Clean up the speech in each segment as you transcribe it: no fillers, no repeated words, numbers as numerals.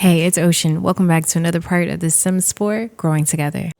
Hey, it's Ocean. Welcome back to another part of The Sims 4 Growing Together.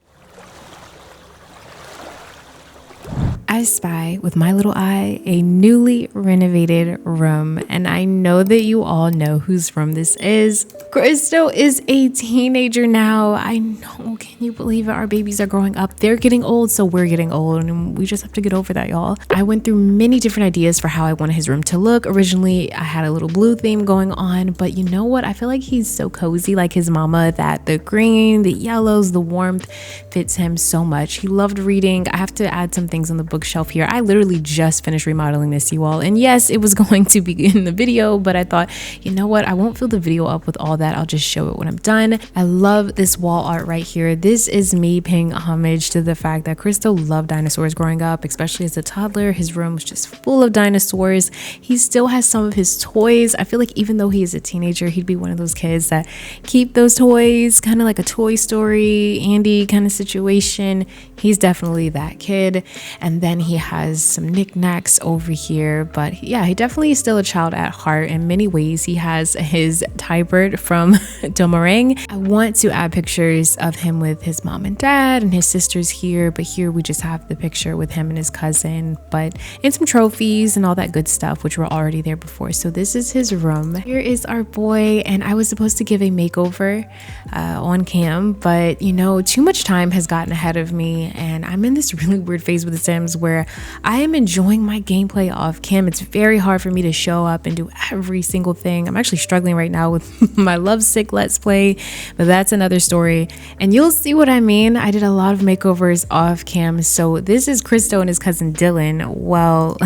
I spy with my little eye a newly renovated room, and I know that you all know whose room this is. Crystal is a teenager now. I know, can you believe it? Our babies are growing up. They're getting old, so we're getting old, and we just have to get over that, y'all. I went through many different ideas for how I wanted his room to look. Originally, I had a little blue theme going on, but you know what? I feel like he's so cozy like his mama that the green, the yellows, the warmth fits him so much. He loved reading. I have to add some things on the bookshelf here. I literally just finished remodeling this, you all, and yes, it was going to be in the video, but I thought, you know what, I won't fill the video up with all that. I'll just show it when I'm done. I love this wall art right here. This is me paying homage to the fact that Crystal loved dinosaurs growing up, especially as a toddler. His room was just full of dinosaurs. He still has some of his toys. I feel like even though he is a teenager, he'd be one of those kids that keep those toys, kind of like a Toy Story Andy kind of situation. He's definitely that kid. And then he has some knickknacks over here, but yeah, he definitely is still a child at heart in many ways. He has his Thai bird from Domarang. I want to add pictures of him with his mom and dad and his sisters here, but here we just have the picture with him and his cousin, and some trophies and all that good stuff, which were already there before. So this is his room. Here is our boy, and I was supposed to give a makeover on cam, but you know, too much time has gotten ahead of me, and I'm in this really weird phase with The Sims where I am enjoying my gameplay off cam. It's very hard for me to show up and do every single thing. I'm actually struggling right now with my lovesick let's play, but that's another story, and you'll see what I mean. I did a lot of makeovers off cam. So this is Christo and his cousin Dylan. Well,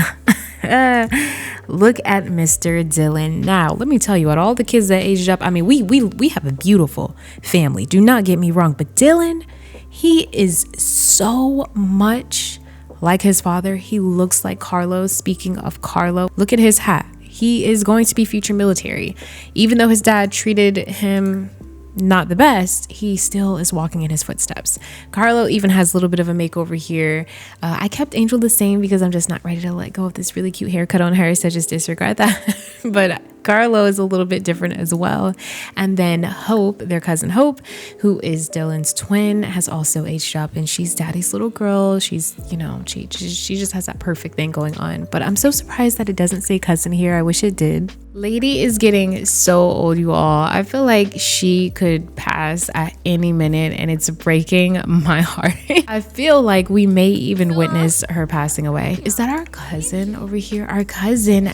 look at Mr. Dylan. Now let me tell you, at all the kids that aged up, I mean, we have a beautiful family, do not get me wrong, but Dylan, he is so much like his father. He looks like Carlo. Speaking of Carlo, look at his hat. He is going to be future military. Even though his dad treated him not the best, he still is walking in his footsteps. Carlo even has a little bit of a makeover here. I kept Angel the same because I'm just not ready to let go of this really cute haircut on her, so just disregard that. But Carlo is a little bit different as well. And then Hope, their cousin Hope, who is Dylan's twin, has also aged up, and she's daddy's little girl. She's, you know, she just has that perfect thing going on. But I'm so surprised that it doesn't say cousin here. I wish it did. Lady is getting so old, you all. I feel like she could pass at any minute, and it's breaking my heart. I feel like we may even witness her passing away. Is that our cousin over here? Our cousin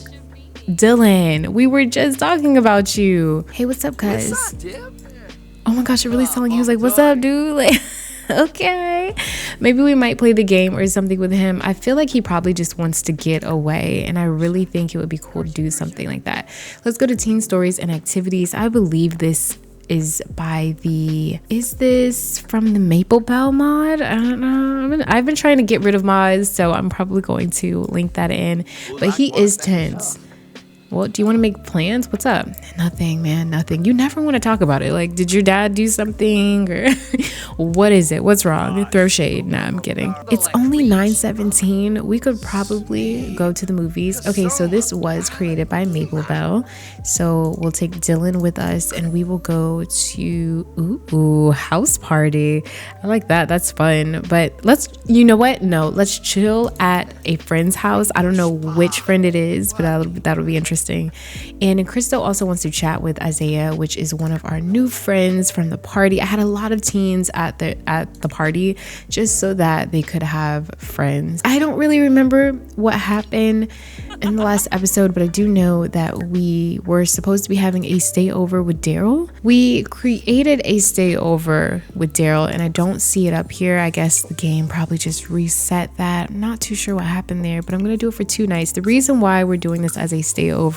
Dylan, we were just talking about you. Hey, what's up, cuz? Oh my gosh, it really sounded like he was like, what's up, dude? Like, okay, maybe we might play the game or something with him. I feel like he probably just wants to get away, and I really think it would be cool to do something like that. Let's go to teen stories and activities. I believe this is is this from the maplebell mod? I don't know. I've been trying to get rid of mods, so I'm probably going to link that in, but he is tense. Well, do you want to make plans? What's up? Nothing, man, nothing. You never want to talk about it. Like, did your dad do something, or what is it? What's wrong? Throw shade. Nah, I'm kidding. It's only 9:17. We could probably go to the movies. Okay, so this was created by maplebell. So we'll take Dylan with us, and we will go to house party. I like that. That's fun. But you know what? No, let's chill at a friend's house. I don't know which friend it is, but that'll be interesting. And Crystal also wants to chat with Isaiah, which is one of our new friends from the party. I had a lot of teens at the party just so that they could have friends. I don't really remember what happened in the last episode, but I do know that we were supposed to be having a stayover with Daryl. We created a stayover with Daryl, and I don't see it up here. I guess the game probably just reset that. I'm not too sure what happened there, but I'm gonna do it for 2 nights. The reason why we're doing this as a stayover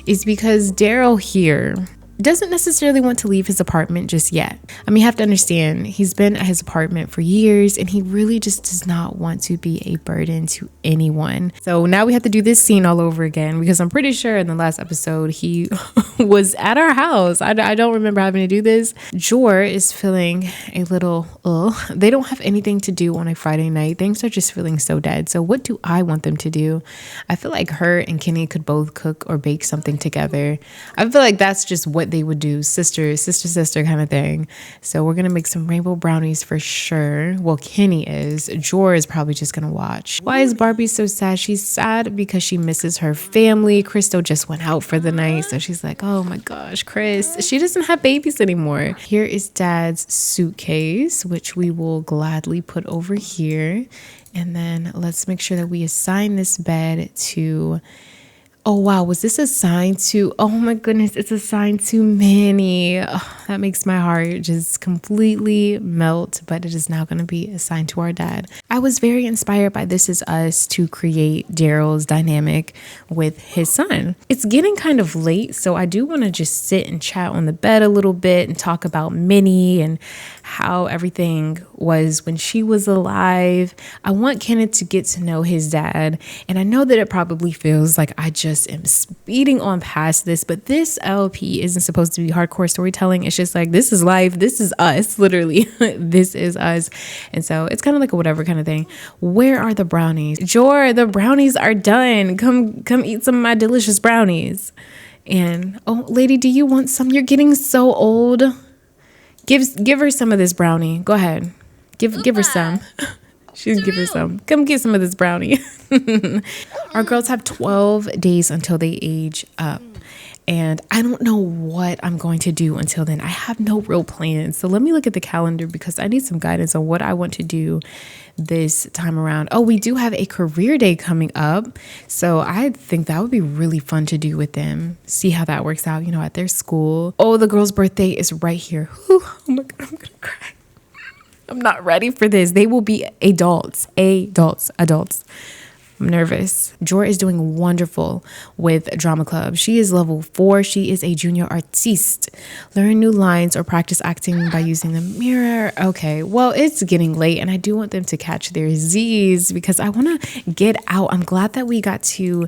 is because Daryl here doesn't necessarily want to leave his apartment just yet. I mean, you have to understand, he's been at his apartment for years, and he really just does not want to be a burden to anyone. So now we have to do this scene all over again, because I'm pretty sure in the last episode he was at our house. I don't remember having to do this. Jor is feeling a little they don't have anything to do on a Friday night. Things are just feeling so dead. So what do I want them to do? I feel like her and Kenny could both cook or bake something together. I feel like that's just what what they would do, sister kind of thing. So we're gonna make some rainbow brownies for sure. Well, Kenny is. Jor is probably just gonna watch. Why is Barbie so sad? She's sad because she misses her family. Crystal just went out for the night, so she's like, oh my gosh, Chris, she doesn't have babies anymore. Here is Dad's suitcase, which we will gladly put over here. And then let's make sure that we assign this bed to, oh wow, was this assigned to, oh my goodness, it's assigned to Manny. Oh, that makes my heart just completely melt, but it is now going to be assigned to our dad. I was very inspired by This Is Us to create Daryl's dynamic with his son. It's getting kind of late, so I do want to just sit and chat on the bed a little bit and talk about Minnie and how everything was when she was alive. I want Kenneth to get to know his dad, and I know that it probably feels like I just am speeding on past this, but this LP isn't supposed to be hardcore storytelling. It's just like, this is life, this is us, literally. This is us. And so it's kind of like a whatever kind of thing. Where are the brownies? Jor, the brownies are done. Come eat some of my delicious brownies. And oh, lady, do you want some? You're getting so old. Give her some of this brownie. Go ahead. Give her some. She's give her some. Come get some of this brownie. Our girls have 12 days until they age up. And I don't know what I'm going to do until then. I have no real plans. So let me look at the calendar because I need some guidance on what I want to do this time around. Oh, we do have a career day coming up. So I think that would be really fun to do with them. See how that works out, at their school. Oh, the girl's birthday is right here. Whew, oh my God, I'm going to cry. I'm not ready for this. They will be adults. I'm nervous. Jor is doing wonderful with drama club. She is level 4. She is a junior artiste. Learn new lines or practice acting by using the mirror. Okay, well, it's getting late and I do want them to catch their Z's because I want to get out. I'm glad that we got to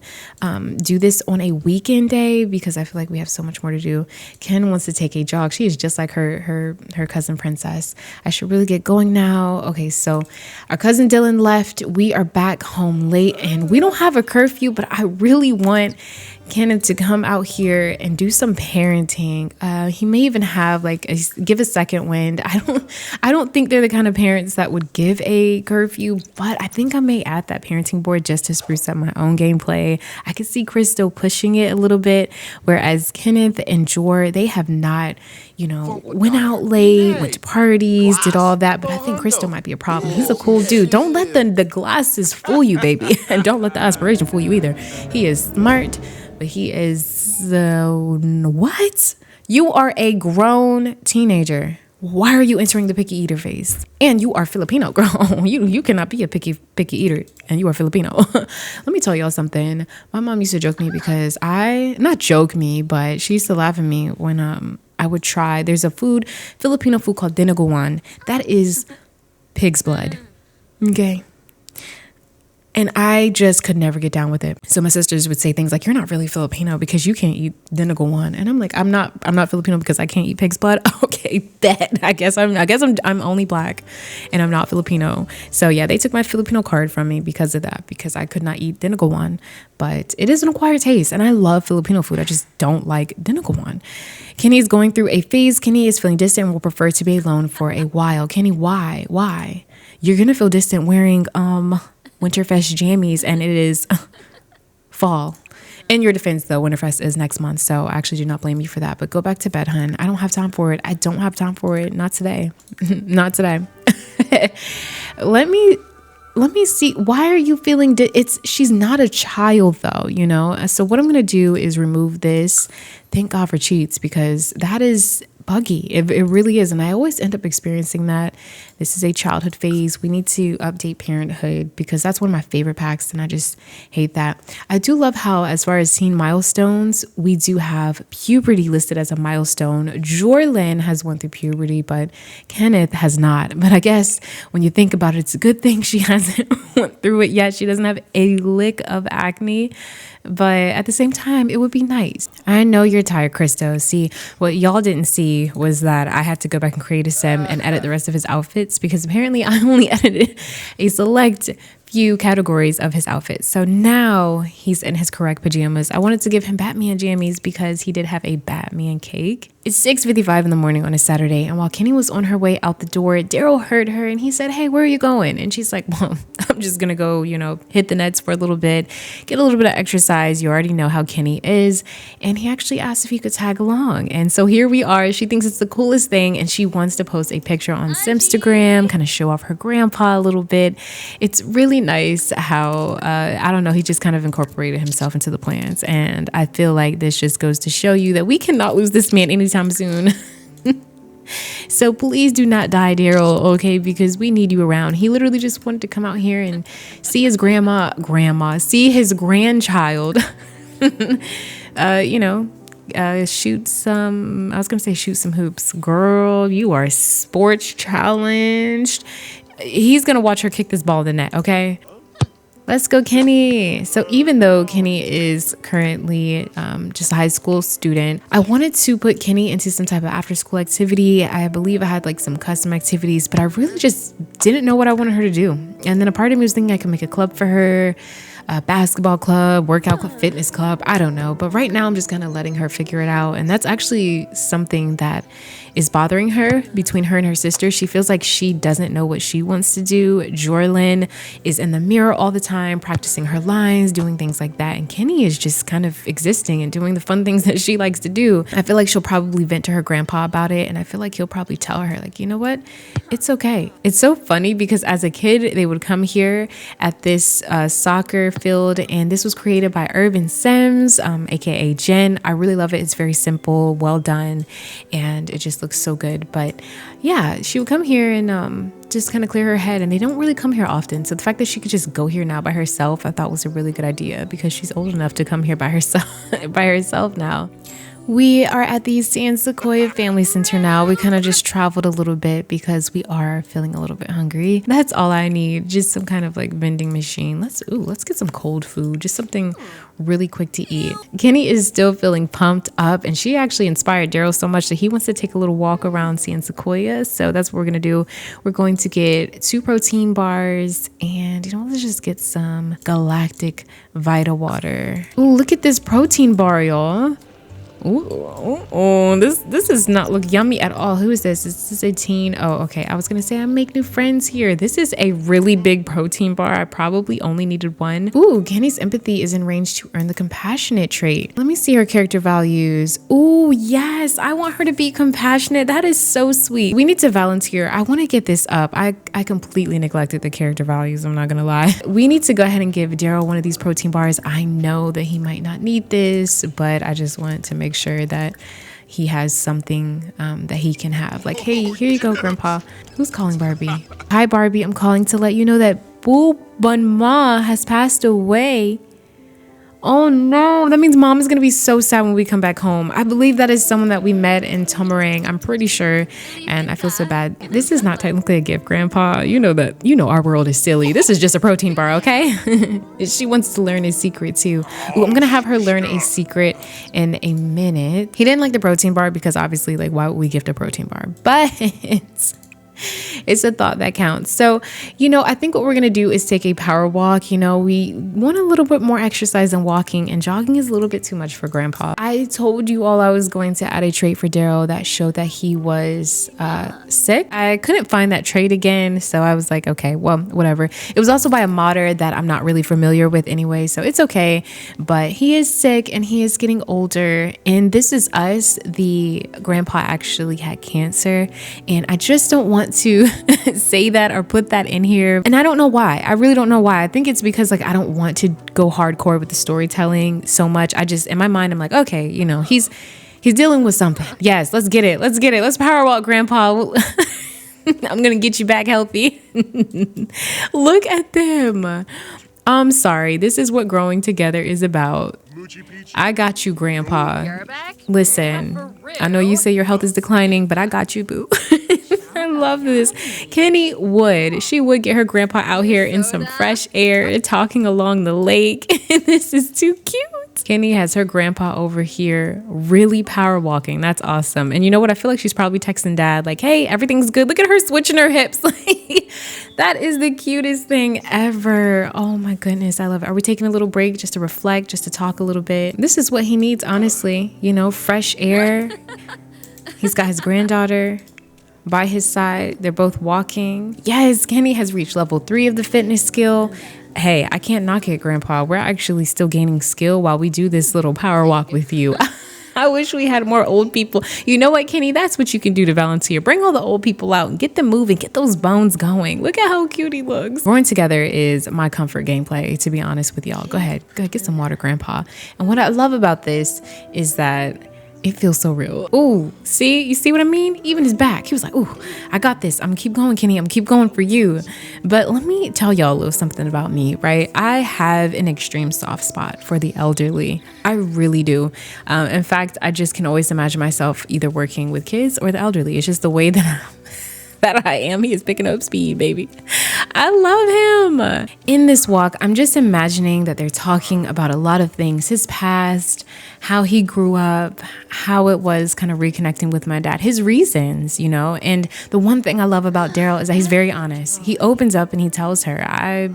do this on a weekend day because I feel like we have so much more to do. Ken wants to take a jog. She is just like her cousin Princess. I should really get going now. Okay, so our cousin Dylan left. We are back home late. And we don't have a curfew, but I really want Kenneth to come out here and do some parenting. He may even have give a second wind. I don't think they're the kind of parents that would give a curfew, but I think I may add that parenting board just to spruce up my own gameplay. I could see Chris still pushing it a little bit, whereas Kenneth and Jor, they have not, went out late, went to parties, did all that. But I think Crystal might be a problem. He's a cool dude. Don't let the glasses fool you, baby. And don't let the aspiration fool you either. He is smart, but he is, what? You are a grown teenager. Why are you entering the picky eater phase? And you are Filipino, girl. You cannot be a picky eater and you are Filipino. Let me tell y'all something. My mom used to joke me because not joke me, but she used to laugh at me when I would try. There's a Filipino food called dinuguan. That is pig's blood. Okay. And I just could never get down with it. So my sisters would say things like, you're not really Filipino because you can't eat dinuguan. And I'm like, I'm not Filipino because I can't eat pig's blood. Okay, bet. I guess I'm only black and I'm not Filipino. So yeah, they took my Filipino card from me because of that, because I could not eat dinuguan. But it is an acquired taste and I love Filipino food. I just don't like dinuguan. Kenny is going through a phase. Kenny is feeling distant and will prefer to be alone for a while. Kenny, why? Why? You're going to feel distant wearing, Winterfest jammies and it is fall. In your defense though, Winterfest is next month, so I actually do not blame you for that, but go back to bed, hun. I don't have time for it. Not today. Not today. Let me see. Why are you feeling she's not a child though, so what I'm gonna do is remove this. Thank God for cheats, because that is buggy. It really is. And I always end up experiencing that. This is a childhood phase. We need to update parenthood because that's one of my favorite packs. And I just hate that. I do love how, as far as teen milestones, we do have puberty listed as a milestone. Jorlyn has went through puberty, but Kenneth has not. But I guess when you think about it, it's a good thing she hasn't went through it yet. She doesn't have a lick of acne. But at the same time, it would be nice. I know you're tired, Christo. See, what y'all didn't see was that I had to go back and create a sim and edit the rest of his outfits because apparently I only edited a select few categories of his outfit. So now he's in his correct pajamas. I wanted to give him Batman jammies because he did have a Batman cake. It's 6:55 in the morning on a Saturday, and while Kenny was on her way out the door, Daryl heard her and he said, "Hey, where are you going?" And she's like, "Well, I'm just gonna go, hit the nets for a little bit, get a little bit of exercise. You already know how Kenny is." And he actually asked if he could tag along. And so here we are. She thinks it's the coolest thing, and she wants to post a picture on Simstagram, kind of show off her grandpa a little bit. It's really nice how, I don't know, he just kind of incorporated himself into the plans. And I feel like this just goes to show you that we cannot lose this man anytime soon. So please do not die, Daryl, okay? Because we need you around. He literally just wanted to come out here and see his see his grandchild, shoot some hoops. Girl, you are sports challenged. He's gonna watch her kick this ball in the net, okay? Let's go, Kenny. So even though Kenny is currently just a high school student, I wanted to put Kenny into some type of after school activity. I believe I had like some custom activities, but I really just didn't know what I wanted her to do. And then a part of me was thinking I could make a club for her, a basketball club, workout club, fitness club. I don't know. But right now I'm just kind of letting her figure it out. And that's actually something that is bothering her between her and her sister. She feels like she doesn't know what she wants to do. Jorlyn is in the mirror all the time, practicing her lines, doing things like that. And Kenny is just kind of existing and doing the fun things that she likes to do. I feel like she'll probably vent to her grandpa about it. And I feel like he'll probably tell her, like, you know what? It's okay. It's so funny because as a kid, they would come here at this soccer field. And this was created by Urban Sims, aka Jen. I really love it. It's very simple, well done. And it just looks so good. But yeah, she would come here and just kind of clear her head, and they don't really come here often. So the fact that she could just go here now by herself, I thought was a really good idea because she's old enough to come here by herself now. We are at the Sequoia Family Center now. We kind of just traveled a little bit because we are feeling a little bit hungry. That's all I need. Just some kind of like vending machine. Let's get some cold food. Just something really quick to eat. Kenny is still feeling pumped up, and she actually inspired Daryl so much that he wants to take a little walk around Sequoia. So that's what we're going to do. We're going to get 2 protein bars and, let's just get some Galactic Vita water. Ooh, look at this protein bar, y'all. This does not look yummy at all. Who is this? Is this a teen? Oh, okay. I was gonna say I make new friends here. This is a really big protein bar. I probably only needed one. Ooh, Kenny's empathy is in range to earn the compassionate trait. Let me see her character values. Ooh, yes, I want her to be compassionate. That is so sweet. We need to volunteer. I want to get this up. I completely neglected the character values. I'm not gonna lie. We need to go ahead and give Daryl one of these protein bars. I know that he might not need this, but I just want to make sure that he has something that he can have. Like, hey, here you go, Grandpa. Who's calling Barbie? Hi, Barbie. I'm calling to let you know that Boo Bun Ma has passed away. Oh no, that means Mom is gonna be so sad when we come back home. I believe that is someone that we met in Tomarang, I'm pretty sure, and I feel so bad. This is not technically a gift, Grandpa. You know our world is silly. This is just a protein bar, okay? She wants to learn a secret too. Ooh, I'm gonna have her learn a secret in a minute. He didn't like the protein bar because obviously, like, why would we gift a protein bar? But it's a thought that counts. So, I think what we're going to do is take a power walk. We want a little bit more exercise than walking, and jogging is a little bit too much for Grandpa. I told you all I was going to add a trait for Daryl that showed that he was sick. I couldn't find that trait again, so I was like, okay, well, whatever. It was also by a modder that I'm not really familiar with anyway, so it's okay. But he is sick and he is getting older, and This Is Us, the grandpa actually had cancer, and I just don't want to say that or put that in here, and I don't know why. I really don't know why. I think it's because like I don't want to go hardcore with the storytelling so much. I just, in my mind, I'm like, okay, he's dealing with something. Yes, let's get it. Let's power walk, Grandpa. I'm gonna get you back healthy. Look at them. I'm sorry. This is what growing together is about. I got you, Grandpa. Listen, I know you say your health is declining, but I got you, boo. I love this. Kenny would. She would get her grandpa out here in some fresh air, talking along the lake. This is too cute. Kenny has her grandpa over here really power walking. That's awesome. And you know what? I feel like she's probably texting dad like, hey, everything's good. Look at her switching her hips. That is the cutest thing ever. Oh my goodness. I love it. Are we taking a little break just to reflect, just to talk a little bit? This is what he needs, honestly. You know, fresh air. He's got his granddaughter by his side. They're both walking. Yes, Kenny has reached level 3 of the fitness skill. Hey, I can't knock it, Grandpa. We're actually still gaining skill while we do this little power walk with you. I wish we had more old people. You know what, Kenny? That's what you can do to volunteer. Bring all the old people out and get them moving. Get those bones going. Look at how cute he looks. Growing together is my comfort gameplay, to be honest with y'all. Go ahead, get some water, Grandpa. And what I love about this is that it feels so real. Ooh, see? You see what I mean? Even his back. He was like, ooh, I got this. I'm gonna keep going, Kenny. I'm gonna keep going for you. But let me tell y'all a little something about me, right? I have an extreme soft spot for the elderly. I really do. In fact, I just can always imagine myself either working with kids or the elderly. It's just the way that I am. He is picking up speed, baby. I love him. In this walk, I'm just imagining that they're talking about a lot of things, his past, how he grew up, how it was kind of reconnecting with my dad, his reasons, you know. And the one thing I love about Daryl is that he's very honest. He opens up and he tells her, I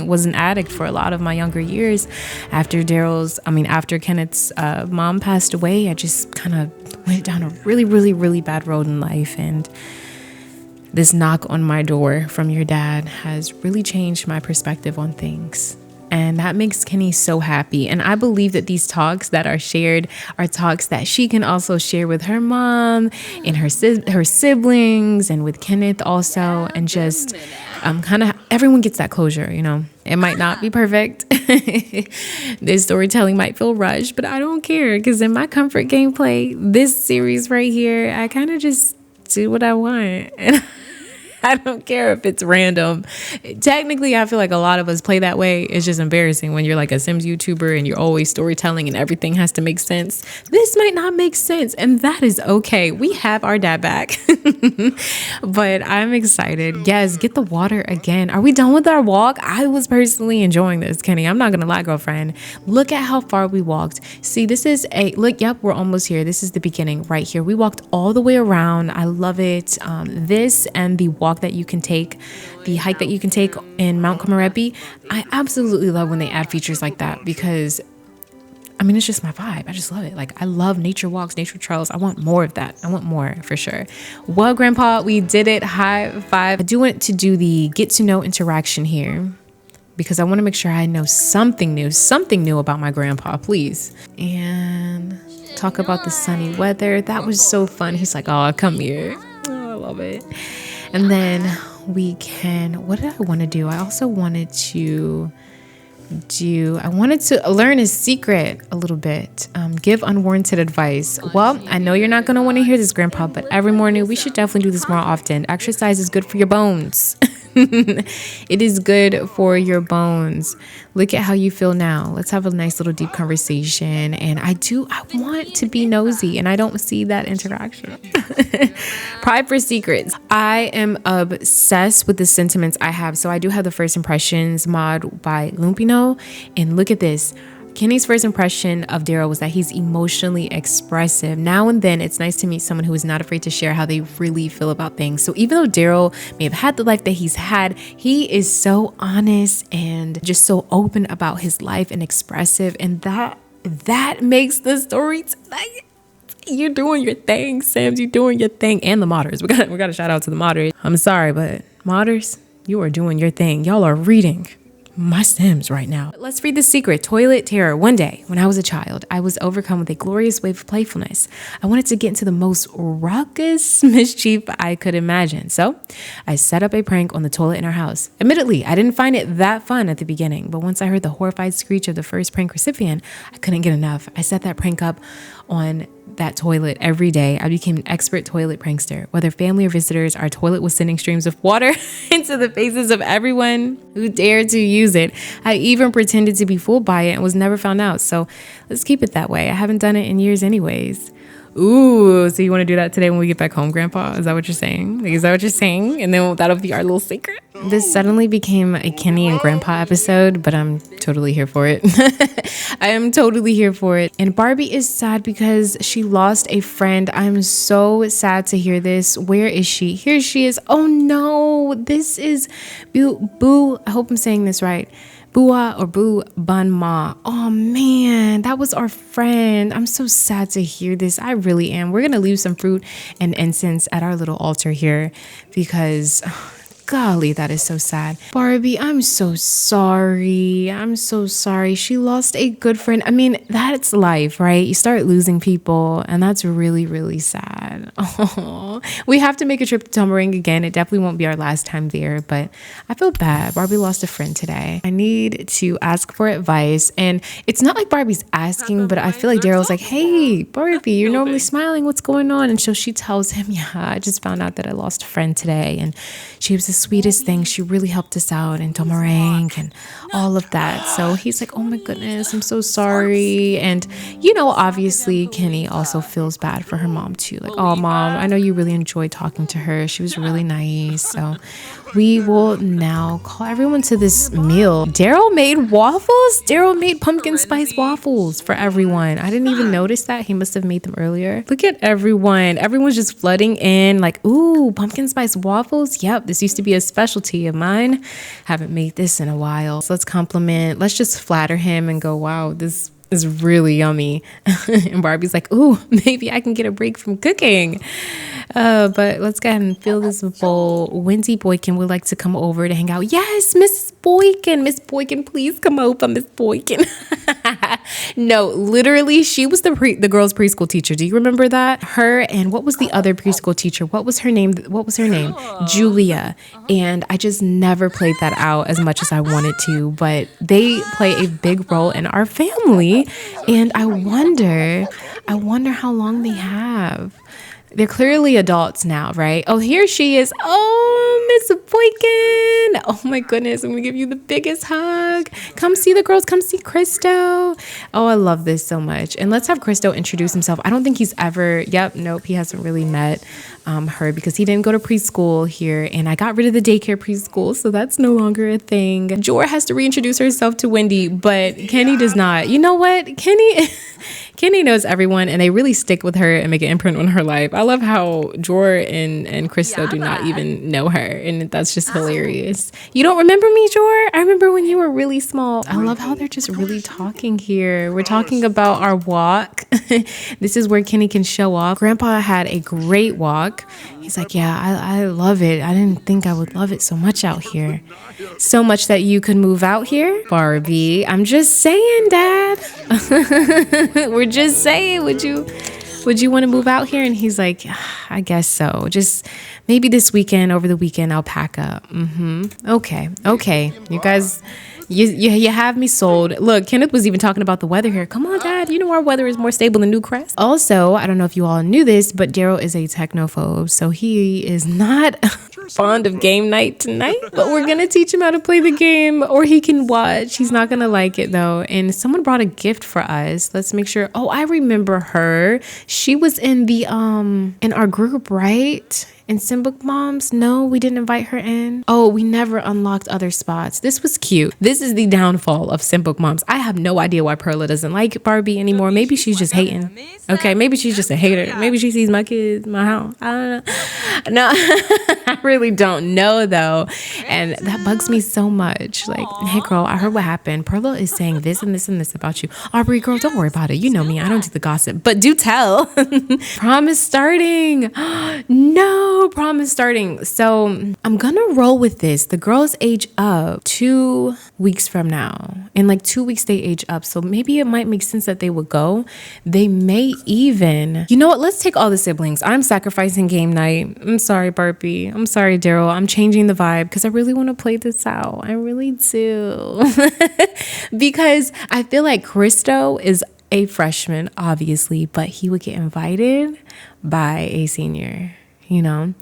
was an addict for a lot of my younger years. After Kenneth's mom passed away, I just kind of went down a really, really, really bad road in life. And this knock on my door from your dad has really changed my perspective on things. And that makes Kenny so happy. And I believe that these talks that are shared are talks that she can also share with her mom and her siblings and with Kenneth also. And just kind of everyone gets that closure, you know. It might not be perfect. This storytelling might feel rushed, but I don't care, because in my comfort gameplay, this series right here, I kind of just do what I want. And I don't care if it's random. Technically, I feel like a lot of us play that way. It's just embarrassing when you're like a Sims YouTuber and you're always storytelling and everything has to make sense. This might not make sense, and that is okay. We have our dad back. But I'm excited. Yes, get the water again. Are we done with our walk? I was personally enjoying this, Kenny. I'm not going to lie, girlfriend. Look at how far we walked. See, this is yep, we're almost here. This is the beginning right here. We walked all the way around. I love it. This and the walk that you can take, the hike that you can take in Mount Komorebi. I absolutely love when they add features like that, because I mean, it's just my vibe. I just love it. Like, I love nature walks, nature trails. I want more of that. I want more for sure. Well, Grandpa, we did it. High five. I do want to do the get to know interaction here, because I want to make sure I know something new about my grandpa, please. And talk about the sunny weather. That was so fun. He's like, oh, come here. Oh, I love it. And then we can, what did I want to do? I also wanted to learn his secret a little bit. Give unwarranted advice. Well, I know you're not going to want to hear this, Grandpa, but every morning we should definitely do this more often. Exercise is good for your bones. It is good for your bones. Look at how you feel now. Let's have a nice little deep conversation. And I want to be nosy, and I don't see that interaction. Pride for secrets. I am obsessed with the sentiments I have. So I do have the first impressions mod by Lumpino. And look at this. Kenny's first impression of Daryl was that he's emotionally expressive. Now and then, it's nice to meet someone who is not afraid to share how they really feel about things. So even though Daryl may have had the life that he's had, he is so honest and just so open about his life and expressive. And that makes the story like, you're doing your thing, Sims. You're doing your thing. And the modders. We got to shout out to the modders. I'm sorry, but modders, you are doing your thing. Y'all are reading my Sims right now. Let's read the secret. Toilet terror. One day, when I was a child, I was overcome with a glorious wave of playfulness. I wanted to get into the most raucous mischief I could imagine. So I set up a prank on the toilet in our house. Admittedly, I didn't find it that fun at the beginning, but once I heard the horrified screech of the first prank recipient, I couldn't get enough. I set that prank up on that toilet every day. I became an expert toilet prankster. Whether family or visitors, our toilet was sending streams of water into the faces of everyone who dared to use it. I even pretended to be fooled by it and was never found out. So let's keep it that way. I haven't done it in years anyways. Ooh, so you want to do that today when we get back home, Grandpa? Is that what you're saying? Like, is that what you're saying? And then that'll be our little secret. This suddenly became a Kenny and Grandpa episode, but I'm totally here for it. I am totally here for it. And Barbie is sad because she lost a friend. I'm so sad to hear this. Where is she? Here she is. Oh no, this is Boo. I hope I'm saying this right. Bua or Boo Bun Ma. Oh man, that was our friend. I'm so sad to hear this. I really am. We're going to leave some fruit and incense at our little altar here because golly, that is so sad. Barbie, I'm so sorry. I'm so sorry. She lost a good friend. I mean, that's life, right? You start losing people, and that's really, really sad. Oh, we have to make a trip to Tomarang again. It definitely won't be our last time there, but I feel bad. Barbie lost a friend today. I need to ask for advice, and it's not like Barbie's asking, but I feel like Daryl's like, hey, Barbie, you're normally smiling. What's going on? And so she tells him, yeah, I just found out that I lost a friend today, and she was the sweetest thing. She really helped us out in Tomarang and all of that. So he's like, oh my goodness, I'm so sorry. And you know, obviously Kenny also feels bad for her mom too. Like, oh mom, I know you really enjoyed talking to her. She was really nice. So we will now call everyone to this meal. Daryl made waffles. Daryl made pumpkin spice waffles for everyone. I didn't even notice that. He must have made them earlier. Look at everyone. Everyone's just flooding in like, ooh, pumpkin spice waffles. Yep, this used to be a specialty of mine. Haven't made this in a while. So let's compliment. Let's just flatter him and go, wow, this is really yummy. And Barbie's like, ooh, maybe I can get a break from cooking. But let's go ahead and fill this bowl. Wendy Boykin would like to come over to hang out. Yes, Mrs. Boykin. Miss Boykin, please come over, Miss Boykin. No, literally, she was the girls' preschool teacher. Do you remember that? Her and what was the other preschool teacher? What was her name? Julia. And I just never played that out as much as I wanted to. But they play a big role in our family. And I wonder how long they have. They're clearly adults now, right? Oh, here she is. Oh, Miss Boykin. Oh my goodness. I'm going to give you the biggest hug. Come see the girls. Come see Christo. Oh, I love this so much. And let's have Christo introduce himself. I don't think he's ever, nope, he hasn't really met her because he didn't go to preschool here. And I got rid of the daycare preschool, so that's no longer a thing. Jor has to reintroduce herself to Wendy, but Kenny does not. You know what? Kenny knows everyone, and they really stick with her and make an imprint on her life. I love how Jor and Christo do not even know her, and that's just hilarious. You don't remember me, Jor? I remember when you were really small. I love how they're just really talking here. We're talking about our walk. This is where Kenny can show off. Grandpa had a great walk. He's like, yeah, I love it. I didn't think I would love it so much out here. So much that you could move out here? Barbie, I'm just saying, Dad. We're just saying, would you want to move out here? And he's like, I guess so. Just maybe this weekend, over the weekend, I'll pack up. Okay. You guys, you have me sold. Look, Kenneth was even talking about the weather here. Come on, Dad. You know our weather is more stable than Newcrest. Also, I don't know if you all knew this, but Daryl is a technophobe, so he is not fond of game night tonight. But we're gonna teach him how to play the game, or he can watch. He's not gonna like it though. And someone brought a gift for us. Let's make sure. Oh, I remember her. She was in the in our group, right? And Simbook Moms, no, we didn't invite her in. Oh, we never unlocked other spots. This was cute. This is the downfall of Simbook Moms. I have no idea why Perla doesn't like Barbie anymore. Maybe she's just hating. Okay, maybe she's just a hater. Maybe she sees my kids, my house. I don't know. No, I really don't know though. And that bugs me so much. Like, hey girl, I heard what happened. Perla is saying this and this and this about you. Aubrey, girl, don't worry about it. You know me. I don't do the gossip. But do tell. Prom is starting. No, prom is starting. So I'm gonna roll with this. The girls age up 2 weeks from now. In like 2 weeks they age up. So maybe it might make sense that they would go. They may even, you know what? Let's take all the siblings. I'm sacrificing game night. I'm sorry, Barbie. I'm sorry, Daryl. I'm changing the vibe because I really want to play this out. I really do. Because I feel like Christo is a freshman, obviously, but he would get invited by a senior. you know.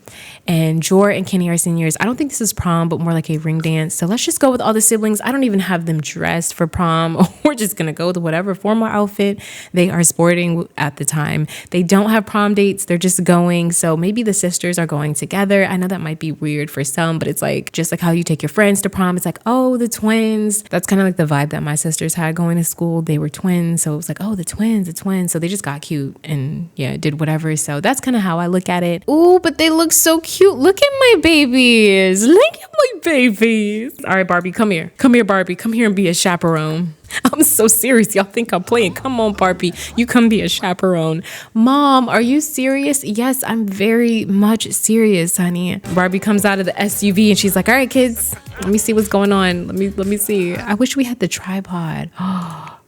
And Jor and Kenny are seniors. I don't think this is prom, but more like a ring dance. So let's just go with all the siblings. I don't even have them dressed for prom. We're just going to go with whatever formal outfit they are sporting at the time. They don't have prom dates. They're just going. So maybe the sisters are going together. I know that might be weird for some, but it's like, just like how you take your friends to prom. It's like, oh, the twins. That's kind of like the vibe that my sisters had going to school. They were twins. So it was like, oh, the twins. So they just got cute and yeah, did whatever. So that's kind of how I look at it. Ooh, but they look so cute. Look at my babies. Look at my babies. All right, Barbie, come here. Come here, Barbie. Come here and be a chaperone. I'm so serious. Y'all think I'm playing. Come on, Barbie. You come be a chaperone. Mom, are you serious? Yes, I'm very much serious, honey. Barbie comes out of the SUV and she's like, all right, kids, let me see what's going on. Let me see. I wish we had the tripod.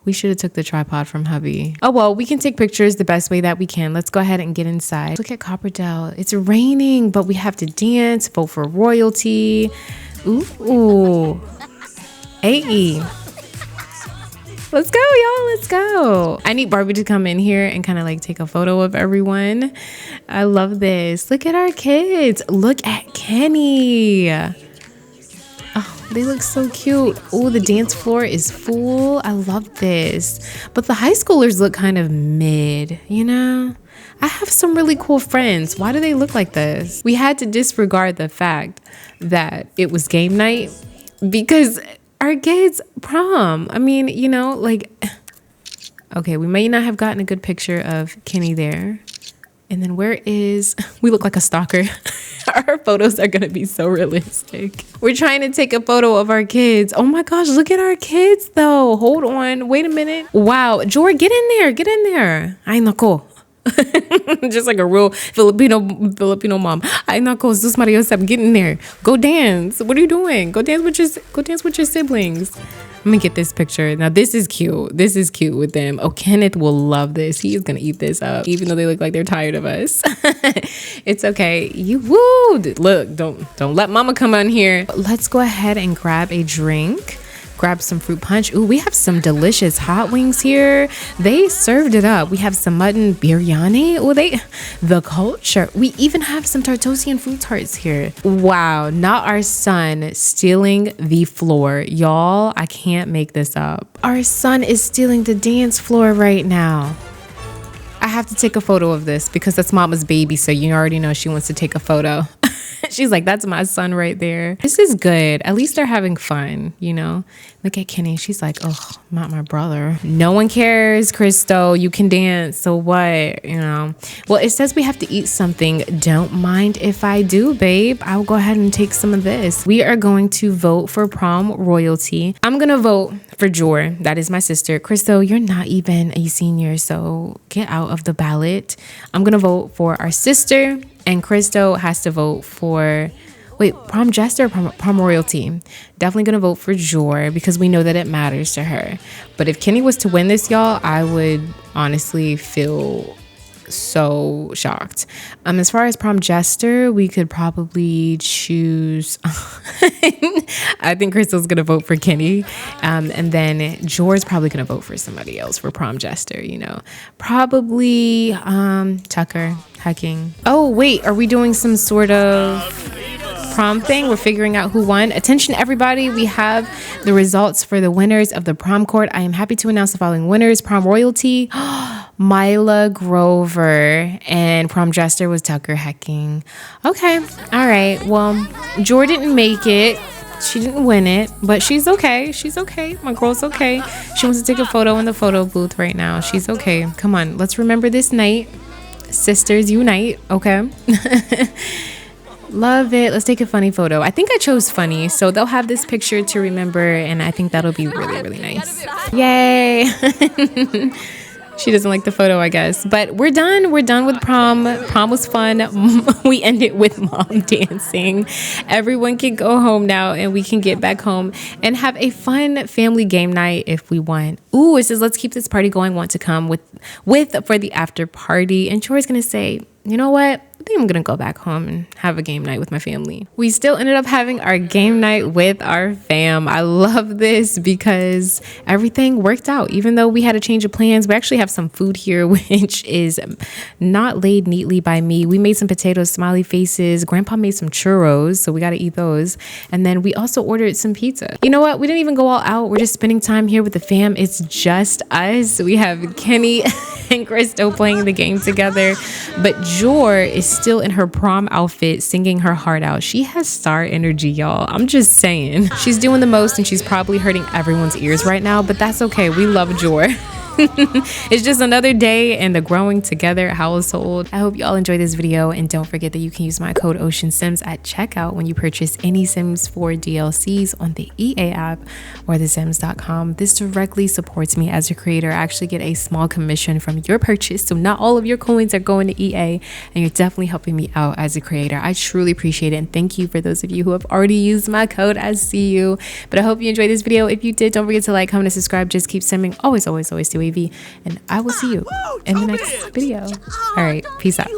We should have took the tripod from hubby. Oh, well, we can take pictures the best way that we can. Let's go ahead and get inside. Look at Copperdale. It's raining, but we have to dance, vote for royalty. Ooh. Hey. Let's go, y'all. Let's go. I need Barbie to come in here and kind of like take a photo of everyone. I love this. Look at our kids. Look at Kenny. Oh, they look so cute. Oh, the dance floor is full. I love this. But the high schoolers look kind of mid, you know? I have some really cool friends. Why do they look like this? We had to disregard the fact that it was game night because our kids' prom. I mean, you know, like, okay, we may not have gotten a good picture of Kenny there. And then we look like a stalker. Our photos are going to be so realistic. We're trying to take a photo of our kids. Oh my gosh, look at our kids though. Hold on. Wait a minute. Wow. Jor, get in there. Get in there. Ay, nako. Just like a real Filipino mom. Ay, nako, Sus Maria Josep, get in there. Go dance. What are you doing? Go dance with your siblings. Let me get this picture. Now, this is cute. This is cute with them. Oh, Kenneth will love this. He is going to eat this up, even though they look like they're tired of us. It's okay. Look, don't let mama come on here. Let's go ahead and grab a drink. Grab some fruit punch. Ooh, we have some delicious hot wings here. They served it up. We have some mutton biryani. Ooh, the culture. We even have some Tartosian fruit tarts here. Wow, not our son stealing the floor. Y'all, I can't make this up. Our son is stealing the dance floor right now. I have to take a photo of this because that's mama's baby, so you already know she wants to take a photo. She's like, that's my son right there. This is good. At least they're having fun, you know? Look at Kenny. She's like, oh, not my brother. No one cares, Christo. You can dance. So what? You know? Well, it says we have to eat something. Don't mind if I do, babe. I'll go ahead and take some of this. We are going to vote for prom royalty. I'm going to vote for Jor. That is my sister. Christo, you're not even a senior, so get out of the ballot. I'm going to vote for our sister. And Christo has to vote for, prom jester or prom royalty? Definitely going to vote for Jor because we know that it matters to her. But if Kenny was to win this, y'all, I would honestly feel so shocked. As far as prom jester, we could probably choose. I think Crystal's gonna vote for Kenny, and then Jor's probably gonna vote for somebody else for prom jester. You know, probably Tucker Hacking. Oh wait, are we doing some sort of prom thing? We're figuring out who won. Attention everybody, we have the results for the winners of the prom court. I am happy to announce the following winners. Prom royalty, Mila Grover, and prom jester was Tucker Hecking. Okay, all right, well, Jor didn't make it. She didn't win it, but she's okay. She's okay. My girl's okay. She wants to take a photo in the photo booth right now. She's okay. Come on, let's remember this night. Sisters unite, okay? Love it. Let's take a funny photo. I think I chose funny, so they'll have this picture to remember, and I think that'll be really, really nice. Yay! She doesn't like the photo, I guess. But we're done. We're done with prom. Prom was fun. We ended with mom dancing. Everyone can go home now, and we can get back home and have a fun family game night if we want. Ooh, it says, let's keep this party going. Want to come with for the after party. And Troy's going to say, you know what? I think I'm gonna go back home and have a game night with my family. We still ended up having our game night with our fam. I love this because everything worked out. Even though we had a change of plans, we actually have some food here, which is not laid neatly by me. We made some potatoes, smiley faces. Grandpa made some churros, so we got to eat those. And then we also ordered some pizza. You know what? We didn't even go all out. We're just spending time here with the fam. It's just us. We have Kenny and Christo playing the game together, but Jor is still in her prom outfit singing her heart out. She has star energy, y'all. I'm just saying. She's doing the most and she's probably hurting everyone's ears right now, but that's okay. We love Jor. It's just another day in the growing together household. I hope you all enjoyed this video, and don't forget that you can use my code OceanSims at checkout when you purchase any Sims 4 DLCs on the EA app or thesims.com. This directly supports me as a creator. I actually get a small commission from your purchase, so not all of your coins are going to EA, and you're definitely helping me out as a creator. I truly appreciate it, and thank you for those of you who have already used my code. I see you. But I hope you enjoyed this video. If you did, don't forget to like, comment, and subscribe. Just keep simming. Always do AV, and I will see you in the next video. All right, peace out.